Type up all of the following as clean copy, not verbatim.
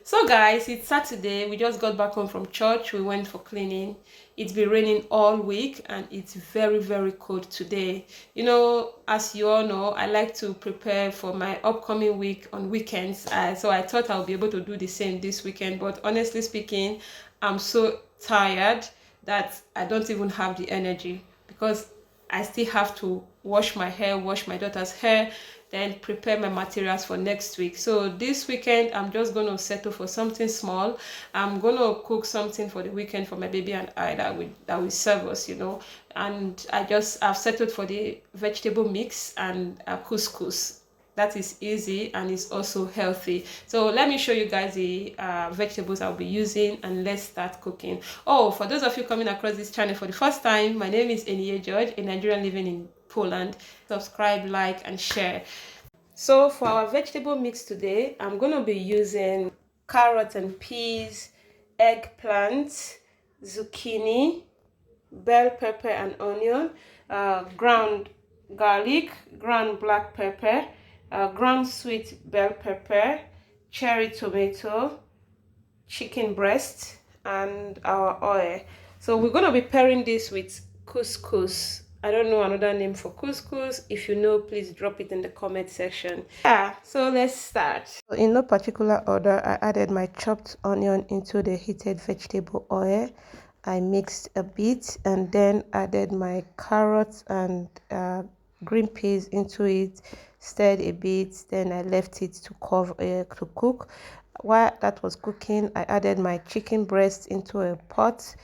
So guys, it's Saturday. We just got back home from church. We went for cleaning. It's been raining all week and it's very cold today. As you all know, I like to prepare for my upcoming week on weekends. So I thought I'll be able to do the same this weekend. But honestly speaking, I'm so tired that I don't even have the energy because I still have to wash my hair, wash my daughter's hair, then prepare my materials for next week. So this weekend, I'm just going to settle for something small. I'm going to cook something for the weekend for my baby and I that will serve us. And I've settled for the vegetable mix and couscous. That is easy and it's also healthy. So let me show you guys the vegetables I'll be using and let's start cooking. Oh, for those of you coming across this channel for the first time, my name is Eniye George, a Nigerian living in Poland. Subscribe, like and share. So for our vegetable mix today, I'm going to be using carrots and peas, eggplant, zucchini, bell pepper and onion, ground garlic, ground black pepper, ground sweet bell pepper, cherry tomato, chicken breast, and our oil. So we're going to be pairing this with couscous. I don't know another name for couscous. If you know, please drop it in the comment section. Yeah, so let's start. So in no particular order, I added my chopped onion into the heated vegetable oil. I mixed a bit and then added my carrots and green peas into it, stirred a bit, then I left it to cook. While that was cooking, I added my chicken breast into a pot,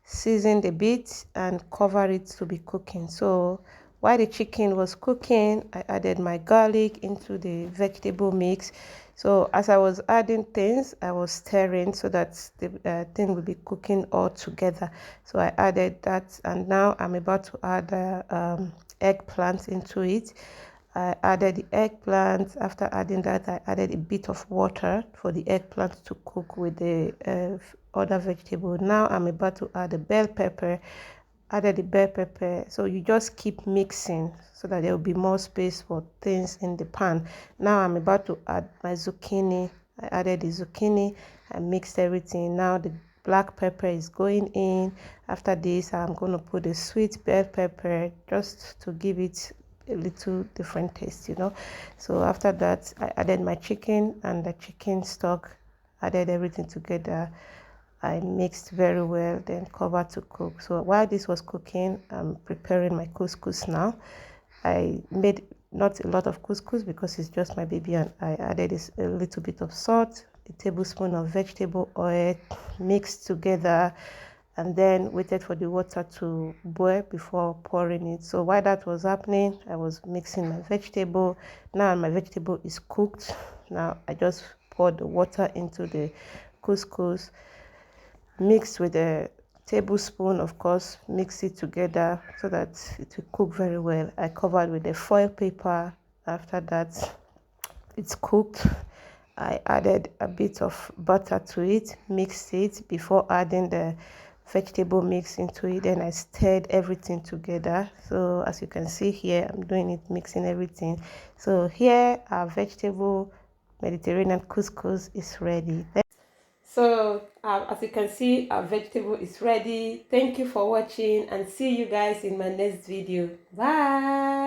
seasoned a bit and covered it to be cooking. So while the chicken was cooking, I added my garlic into the vegetable mix. So as I was adding things, I was stirring so that the thing will be cooking all together. So I added that and now I'm about to add eggplant into it. I added the eggplant. After adding that, I added a bit of water for the eggplant to cook with the other vegetable. Now I'm about to add the bell pepper. Added the bell pepper. So you just keep mixing so that there will be more space for things in the pan. Now I'm about to add my zucchini. I added the zucchini. I mixed everything. Now the black pepper is going in. After this, I'm going to put the sweet bell pepper just to give it a little different taste. So after that, I added my chicken and the chicken stock, added everything together. I mixed very well, then covered to cook. So while this was cooking, I'm preparing my couscous now. I made not a lot of couscous because it's just my baby, and I added a little bit of salt, a tablespoon of vegetable oil, mixed together, and then waited for the water to boil before pouring it. So while that was happening, I was mixing my vegetable. Now my vegetable is cooked. Now I just poured the water into the couscous, mixed with a tablespoon, of course, mix it together so that it will cook very well. I covered with a foil paper. After that, it's cooked. I added a bit of butter to it, mixed it before adding the vegetable mix into it. Then I stirred everything together. So as you can see here, I'm doing it, mixing everything. So here our vegetable Mediterranean couscous is ready. So as you can see, our vegetable is ready. Thank you for watching and see you guys in my next video. Bye.